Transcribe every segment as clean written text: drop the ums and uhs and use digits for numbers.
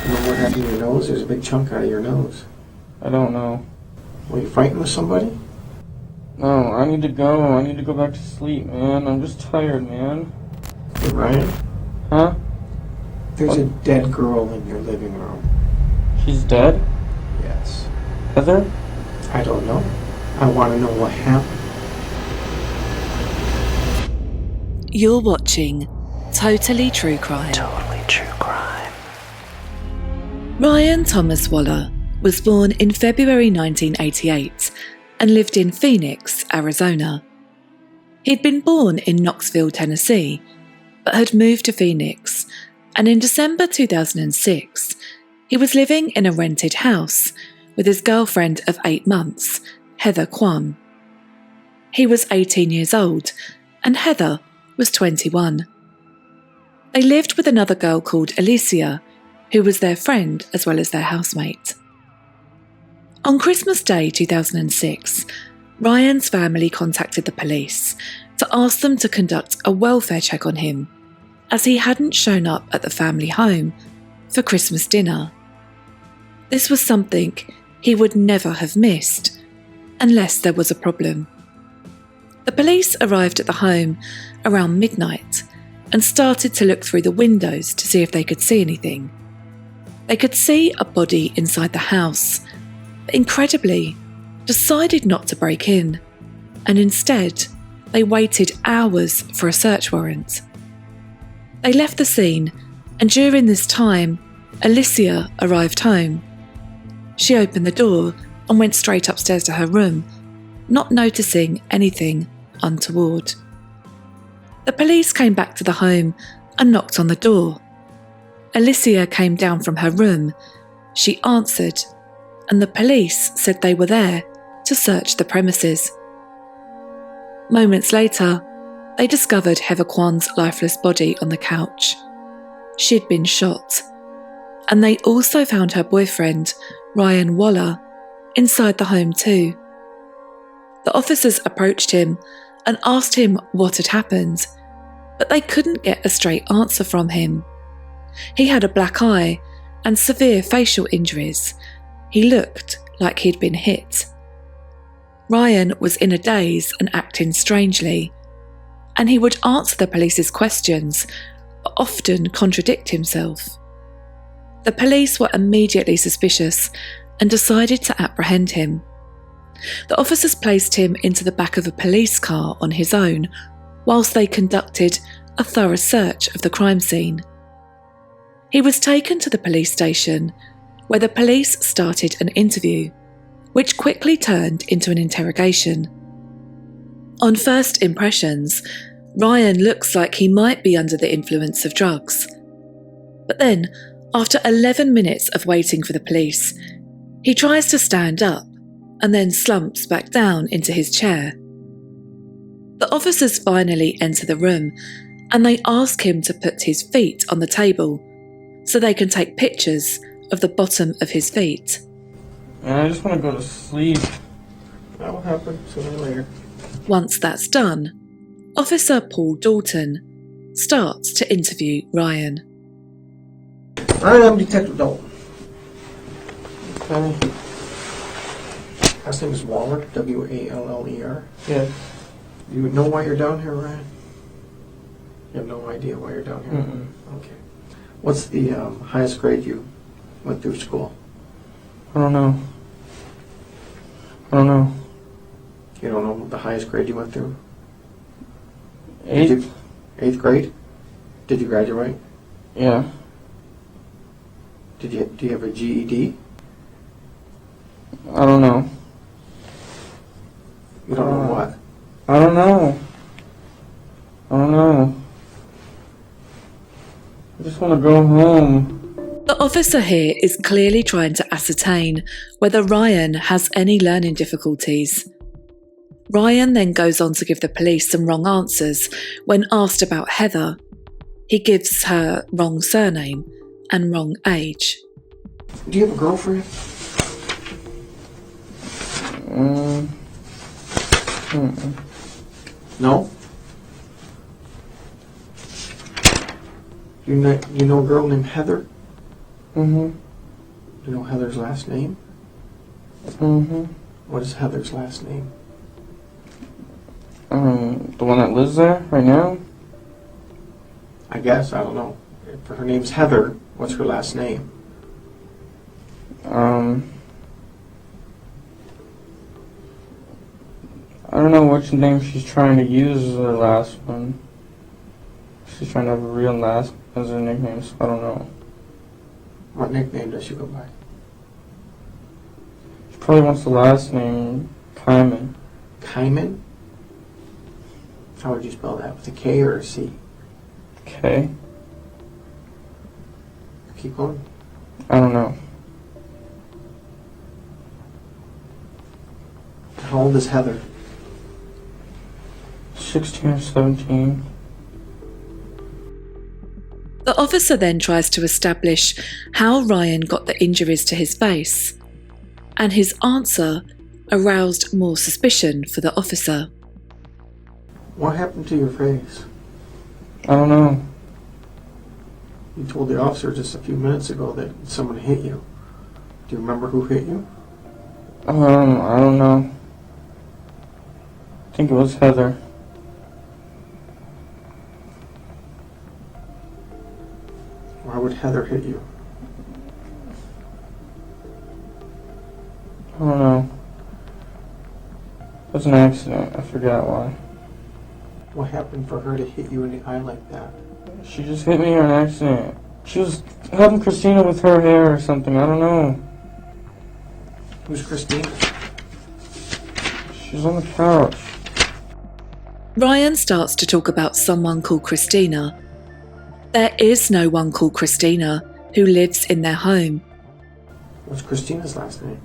You know what happened to your nose? There's a big chunk out of your nose. I don't know. Were you fighting with somebody? No, I need to go. I need to go back to sleep, man. I'm just tired, man. Hey, Ryan? Huh? There's a dead girl in your living room. She's dead? Yes. Heather? I don't know. I want to know what happened. You're watching Totally True Crime. Totally True Crime. Ryan Thomas Waller was born in February 1988 and lived in Phoenix, Arizona. He'd been born in Knoxville, Tennessee, but had moved to Phoenix, and in December 2006, he was living in a rented house with his girlfriend of 8 months, Heather Quan. He was 18 years old, and Heather was 21. They lived with another girl called Alicia, who was their friend as well as their housemate. On Christmas Day 2006, Ryan's family contacted the police to ask them to conduct a welfare check on him, as he hadn't shown up at the family home for Christmas dinner. This was something he would never have missed, unless there was a problem. The police arrived at the home around midnight and started to look through the windows to see if they could see anything. They could see a body inside the house, but incredibly, decided not to break in, and instead, they waited hours for a search warrant. They left the scene, and during this time, Alicia arrived home. She opened the door and went straight upstairs to her room, not noticing anything untoward. The police came back to the home and knocked on the door. Alicia came down from her room. She answered, and the police said they were there to search the premises. Moments later, they discovered Heather Quan's lifeless body on the couch. She'd been shot, and they also found her boyfriend, Ryan Waller, inside the home too. The officers approached him and asked him what had happened, but they couldn't get a straight answer from him. He had a black eye and severe facial injuries. He looked like he'd been hit. Ryan was in a daze and acting strangely, and he would answer the police's questions, but often contradict himself. The police were immediately suspicious and decided to apprehend him. The officers placed him into the back of a police car on his own, whilst they conducted a thorough search of the crime scene. He was taken to the police station, where the police started an interview, which quickly turned into an interrogation. On first impressions, Ryan looks like he might be under the influence of drugs. But then, after 11 minutes of waiting for the police, he tries to stand up and then slumps back down into his chair. The officers finally enter the room and they ask him to put his feet on the table so they can take pictures of the bottom of his feet. Man, I just want to go to sleep. That will happen sooner or later. Once that's done, Officer Paul Dalton starts to interview Ryan. Alright, I'm Detective Dalton. Okay. Last name is Waller, W-A-L-L-E-R. Yes. You know why you're down here, Ryan? You have no idea why you're down here? Mm-mm. Okay. What's the highest grade you went through school? I don't know. You don't know the highest grade you went through? 8th? 8th grade? Did you graduate? Yeah. Do you have a GED? I don't know. You don't know what? I don't know. I just want to go home. The officer here is clearly trying to ascertain whether Ryan has any learning difficulties. Ryan then goes on to give the police some wrong answers when asked about Heather. He gives her wrong surname and wrong age. Do you have a girlfriend? No? You know a girl named Heather? Mm-hmm. You know Heather's last name? Mm-hmm. What is Heather's last name? The one that lives there right now? I guess, I don't know. If her name's Heather, what's her last name? I don't know which name she's trying to use as her last one. She's trying to have a real last as her nickname, so I don't know. What nickname does she go by? She probably wants the last name, Kyman. Kyman? How would you spell that? With a K or a C? K? Keep going. I don't know. How old is Heather? 16 or 17. The officer then tries to establish how Ryan got the injuries to his face, and his answer aroused more suspicion for the officer. What happened to your face? I don't know. You told the officer just a few minutes ago that someone hit you. Do you remember who hit you? I don't know. I think it was Heather. Why would Heather hit you? I don't know. It was an accident. I forgot why. What happened for her to hit you in the eye like that? She just hit me on accident. She was helping Christina with her hair or something. I don't know. Who's Christina? She's on the couch. Ryan starts to talk about someone called Christina. There is no one called Christina who lives in their home. What's Christina's last name?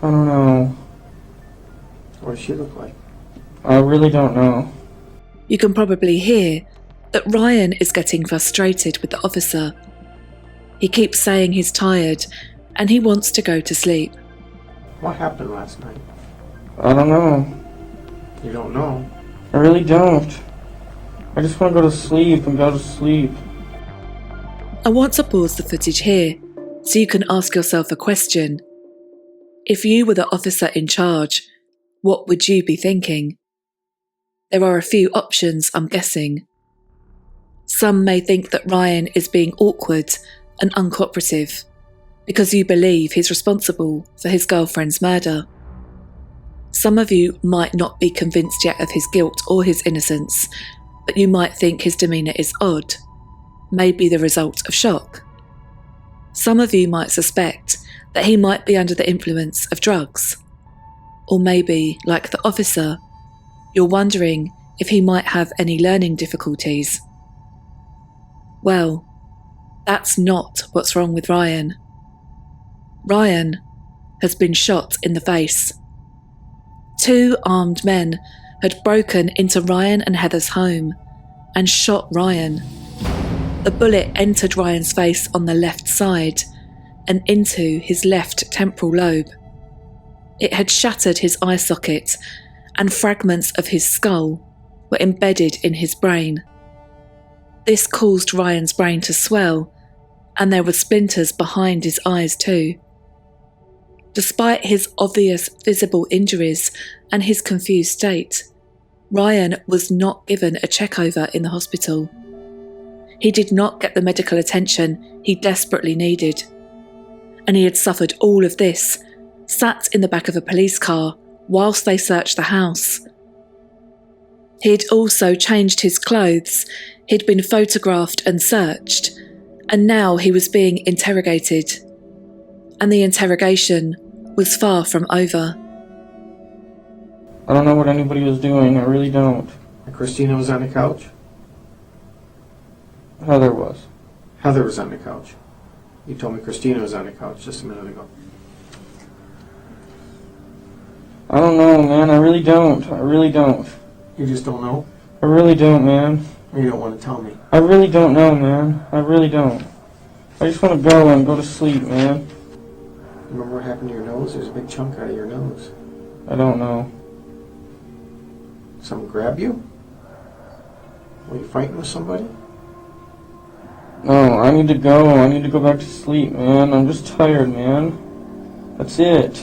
I don't know. What does she look like? I really don't know. You can probably hear that Ryan is getting frustrated with the officer. He keeps saying he's tired and he wants to go to sleep. What happened last night? I don't know. You don't know. I really don't. I just want to go to sleep and go to sleep. I want to pause the footage here so you can ask yourself a question. If you were the officer in charge, what would you be thinking? There are a few options, I'm guessing. Some may think that Ryan is being awkward and uncooperative because you believe he's responsible for his girlfriend's murder. Some of you might not be convinced yet of his guilt or his innocence, but you might think his demeanour is odd, maybe the result of shock. Some of you might suspect that he might be under the influence of drugs. Or maybe, like the officer, you're wondering if he might have any learning difficulties. Well, that's not what's wrong with Ryan. Ryan has been shot in the face. 2 armed men had broken into Ryan and Heather's home and shot Ryan. The bullet entered Ryan's face on the left side and into his left temporal lobe. It had shattered his eye socket, and fragments of his skull were embedded in his brain. This caused Ryan's brain to swell, and there were splinters behind his eyes too. Despite his obvious visible injuries and his confused state, Ryan was not given a checkover in the hospital. He did not get the medical attention he desperately needed. And he had suffered all of this, sat in the back of a police car whilst they searched the house. He'd also changed his clothes, he'd been photographed and searched, and now he was being interrogated. And the interrogation was far from over. I don't know what anybody was doing. I really don't. And Christina was on the couch? Heather was. Heather was on the couch. You told me Christina was on the couch just a minute ago. I don't know, man. I really don't. I really don't. You just don't know? I really don't, man. Or you don't want to tell me? I really don't know, man. I really don't. I just want to go and go to sleep, man. Remember what happened to your nose? There's a big chunk out of your nose. I don't know. Someone grab you? Were you fighting with somebody? No, I need to go. I need to go back to sleep, man. I'm just tired, man. That's it.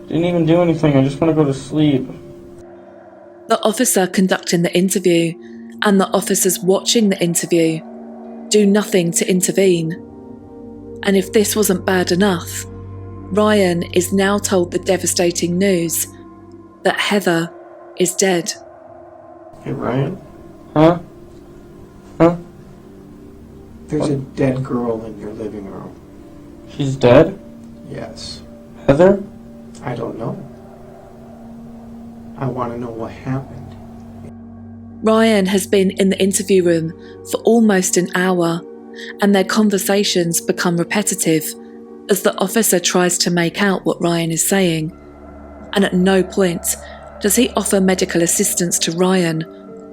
Didn't even do anything. I just want to go to sleep. The officer conducting the interview and the officers watching the interview do nothing to intervene. And if this wasn't bad enough, Ryan is now told the devastating news that Heather is dead. Hey, Ryan, Huh? there's a dead girl in your living room. She's dead? Yes. Heather? I don't know. I want to know what happened. Ryan has been in the interview room for almost an hour, and their conversations become repetitive as the officer tries to make out what Ryan is saying. And at no point does he offer medical assistance to Ryan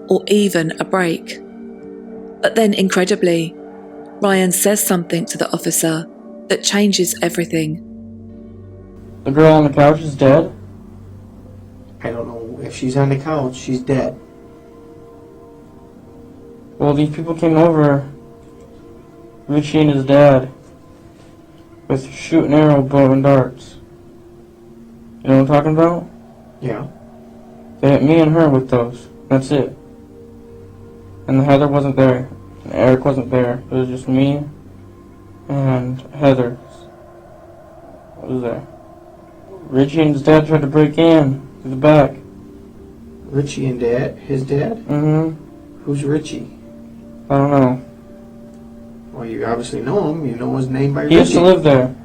or even a break. But then, incredibly, Ryan says something to the officer that changes everything. The girl on the couch is dead? I don't know if she's on the couch. She's dead. Well, these people came over, Richie and his dad, with shoot and arrow, bow and darts. You know what I'm talking about? Yeah. They hit me and her with those. That's it. And Heather wasn't there. And Eric wasn't there. It was just me and Heather was there. Richie and his dad tried to break in through the back. Richie and Dad? His dad? Mm-hmm. Who's Richie? I don't know. Well, you obviously know him. You know his name by He Richie. used to live there.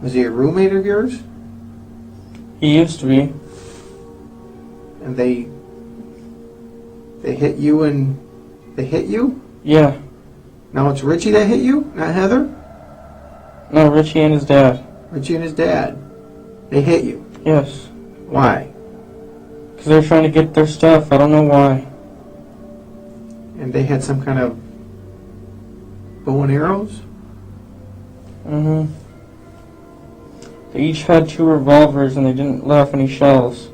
Was he a roommate of yours? He used to be. And they hit you and they hit you? Yeah. Now it's Richie that hit you, not Heather? No, Richie and his dad. Richie and his dad. They hit you. Yes. Why? Because they're trying to get their stuff. I don't know why. And they had some kind of bow and arrows? Mm-hmm. They each had 2 revolvers and they didn't let off any shells.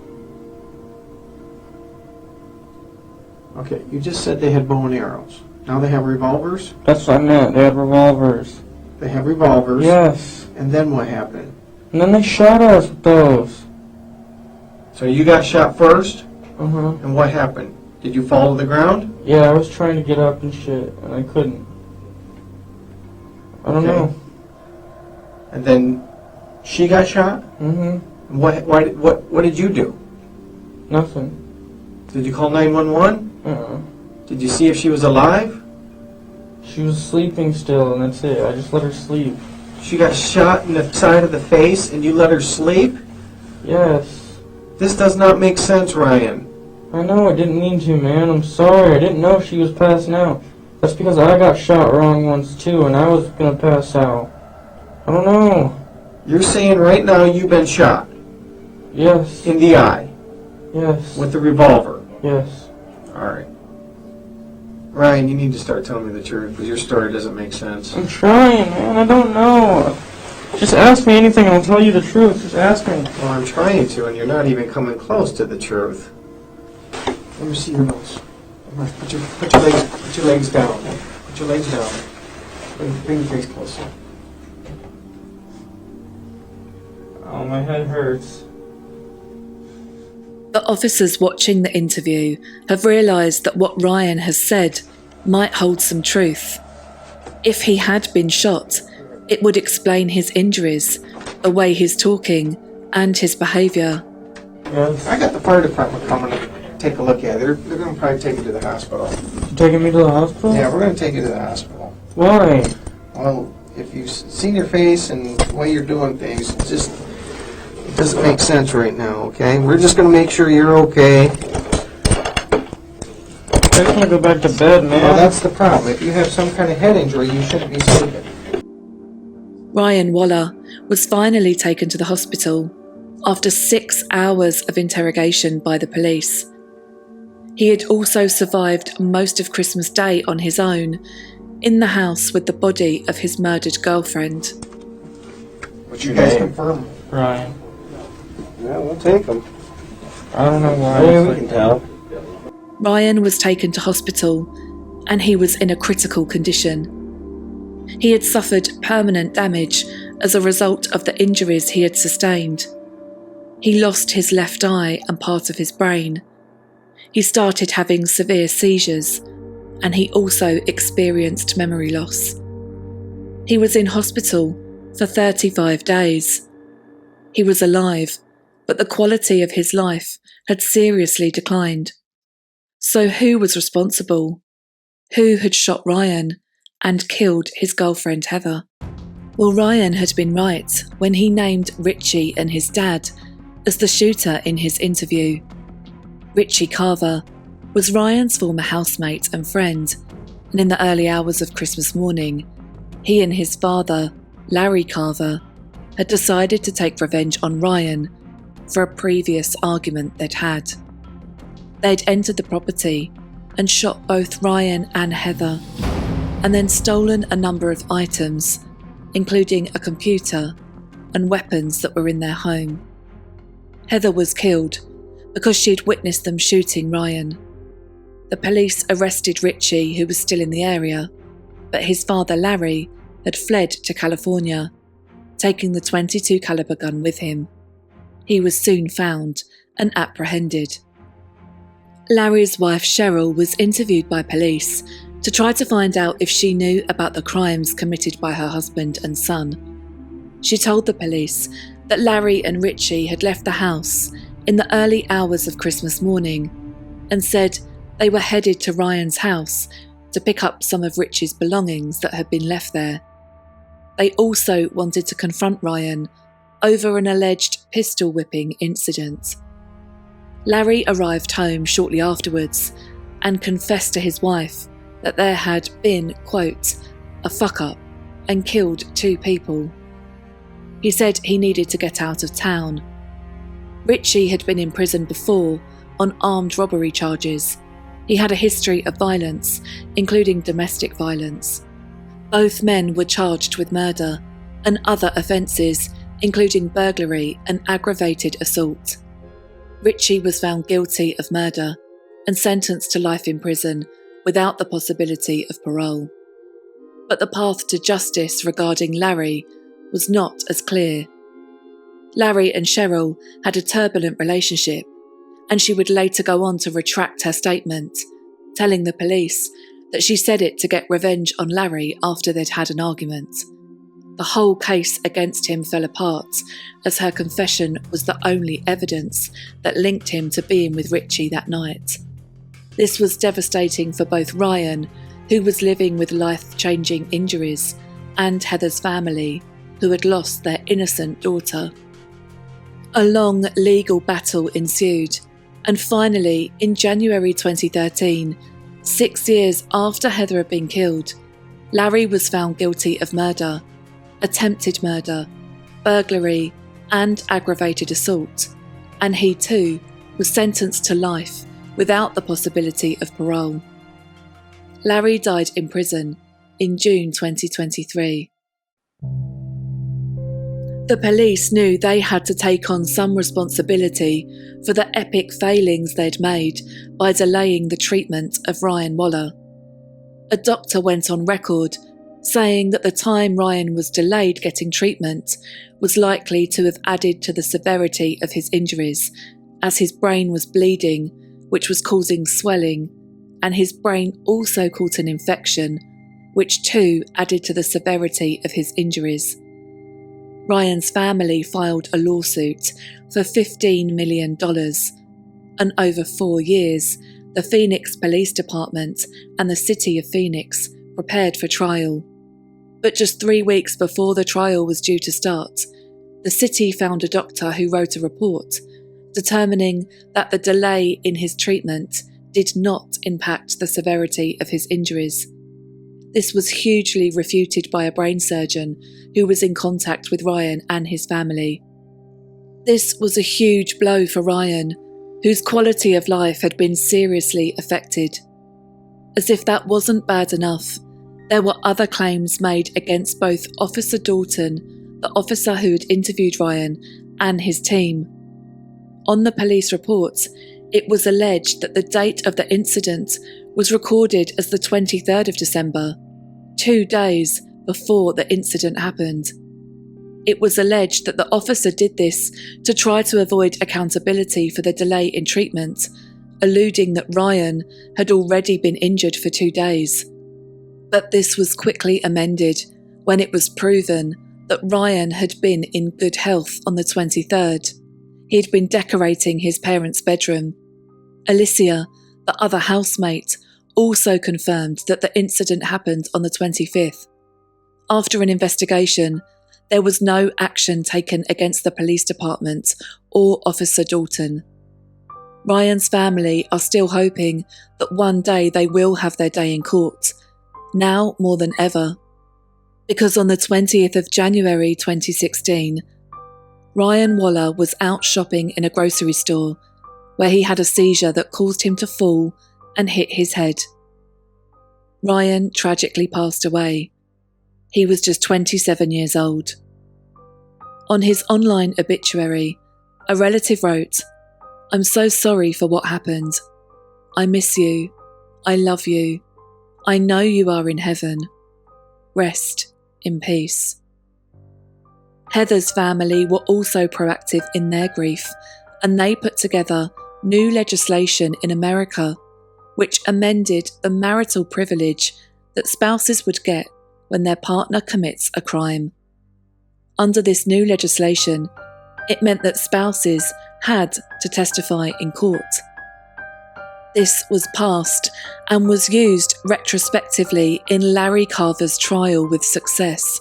Okay, you just said they had bow and arrows. Now they have revolvers? That's what I meant. They had revolvers. They have revolvers. Yes. And then what happened? And then they shot us with those. So you got shot first? Mm-hmm. And what happened? Did you fall to the ground? Yeah, I was trying to get up and shit, and I couldn't. I don't Okay. know. And then she got shot? Mm-hmm. And what did you do? Nothing. Did you call 911? Uh-uh. Did you see if she was alive? She was sleeping still, and that's it. I just let her sleep. She got shot in the side of the face and you let her sleep? Yes. This does not make sense, Ryan. I know, I didn't mean to, man. I'm sorry. I didn't know she was passing out. That's because I got shot wrong once, too, and I was gonna pass out. I don't know. You're saying right now you've been shot Yes. in the eye Yes. with a revolver. Yes. Alright. Ryan, you need to start telling me the truth because your story doesn't make sense. I'm trying, man. I don't know. Just ask me anything and I'll tell you the truth. Just ask me. Well, I'm trying to, and you're not even coming close to the truth. Let me see your nose. Put your legs down. Put your legs down. Bring your face closer. Oh, my head hurts. The officers watching the interview have realised that what Ryan has said might hold some truth. If he had been shot, it would explain his injuries, the way he's talking, and his behaviour. Yes. I got the fire department coming to take a look at it. They're going to probably take you to the hospital. You taking me to the hospital? Yeah, we're going to take you to the hospital. Why? Well, if you've seen your face and the way you're doing things, it doesn't make sense right now, okay? We're just going to make sure you're okay. I just want to go back to bed, man. Well, that's the problem. If you have some kind of head injury, you shouldn't be sleeping. Ryan Waller was finally taken to the hospital after 6 hours of interrogation by the police. He had also survived most of Christmas Day on his own, in the house with the body of his murdered girlfriend. But you guys confirm. Ryan. Yeah, we'll take them. I don't know why. Yeah, we can tell. Ryan was taken to hospital and he was in a critical condition. He had suffered permanent damage as a result of the injuries he had sustained. He lost his left eye and part of his brain. He started having severe seizures, and he also experienced memory loss. He was in hospital for 35 days. He was alive, but the quality of his life had seriously declined. So who was responsible? Who had shot Ryan and killed his girlfriend Heather? Well, Ryan had been right when he named Richie and his dad as the shooter in his interview. Richie Carver was Ryan's former housemate and friend, and in the early hours of Christmas morning, he and his father, Larry Carver, had decided to take revenge on Ryan for a previous argument they'd had. They'd entered the property and shot both Ryan and Heather, and then stolen a number of items, including a computer and weapons that were in their home. Heather was killed because she'd witnessed them shooting Ryan. The police arrested Richie, who was still in the area, but his father Larry had fled to California, taking the .22 caliber gun with him. He was soon found and apprehended. Larry's wife Cheryl was interviewed by police to try to find out if she knew about the crimes committed by her husband and son. She told the police that Larry and Richie had left the house in the early hours of Christmas morning and said they were headed to Ryan's house to pick up some of Richie's belongings that had been left there. They also wanted to confront Ryan over an alleged pistol whipping incident. Larry arrived home shortly afterwards and confessed to his wife that there had been, quote, a fuck-up and killed 2 people. He said he needed to get out of town. Richie had been in prison before on armed robbery charges. He had a history of violence, including domestic violence. Both men were charged with murder and other offences, including burglary and aggravated assault. Richie was found guilty of murder and sentenced to life in prison without the possibility of parole. But the path to justice regarding Larry was not as clear. Larry and Cheryl had a turbulent relationship, and she would later go on to retract her statement, telling the police that she said it to get revenge on Larry after they'd had an argument. The whole case against him fell apart, as her confession was the only evidence that linked him to being with Richie that night. This was devastating for both Ryan, who was living with life-changing injuries, and Heather's family, who had lost their innocent daughter. A long legal battle ensued, and finally, in January 2013, 6 years after Heather had been killed, Larry was found guilty of murder, attempted murder, burglary, and aggravated assault, and he too was sentenced to life without the possibility of parole. Larry died in prison in June 2023. The police knew they had to take on some responsibility for the epic failings they'd made by delaying the treatment of Ryan Waller. A doctor went on record saying that the time Ryan was delayed getting treatment was likely to have added to the severity of his injuries, as his brain was bleeding, which was causing swelling, and his brain also caught an infection, which too added to the severity of his injuries. Ryan's family filed a lawsuit for $15 million, and over 4 years, the Phoenix Police Department and the City of Phoenix prepared for trial. But just 3 weeks before the trial was due to start, the city found a doctor who wrote a report determining that the delay in his treatment did not impact the severity of his injuries. This was hugely refuted by a brain surgeon who was in contact with Ryan and his family. This was a huge blow for Ryan, whose quality of life had been seriously affected. As if that wasn't bad enough, there were other claims made against both Officer Dalton, the officer who had interviewed Ryan, and his team. On the police report, it was alleged that the date of the incident was recorded as the 23rd of December, 2 days before the incident happened. It was alleged that the officer did this to try to avoid accountability for the delay in treatment, alluding that Ryan had already been injured for 2 days. But this was quickly amended when it was proven that Ryan had been in good health on the 23rd. He had been decorating his parents' bedroom. Alicia, the other housemate, also confirmed that the incident happened on the 25th. After an investigation, there was no action taken against the police department or Officer Dalton. Ryan's family are still hoping that one day they will have their day in court, now more than ever. Because on the 20th of January 2016, Ryan Waller was out shopping in a grocery store where he had a seizure that caused him to fall and hit his head. Ryan tragically passed away. He was just 27 years old. On his online obituary, a relative wrote, "I'm so sorry for what happened. I miss you. I love you. I know you are in heaven. Rest in peace." Heather's family were also proactive in their grief, and they put together new legislation in America which amended the marital privilege that spouses would get when their partner commits a crime. Under this new legislation, it meant that spouses had to testify in court. This was passed and was used retrospectively in Larry Carver's trial with success.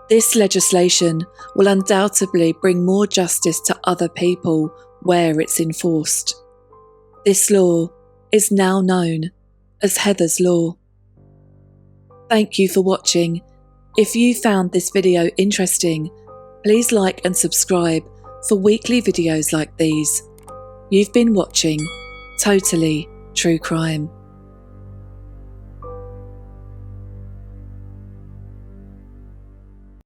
This legislation will undoubtedly bring more justice to other people where it's enforced. This law is now known as Heather's Law. Thank you for watching. If you found this video interesting, please like and subscribe for weekly videos like these. You've been watching Totally True Crime.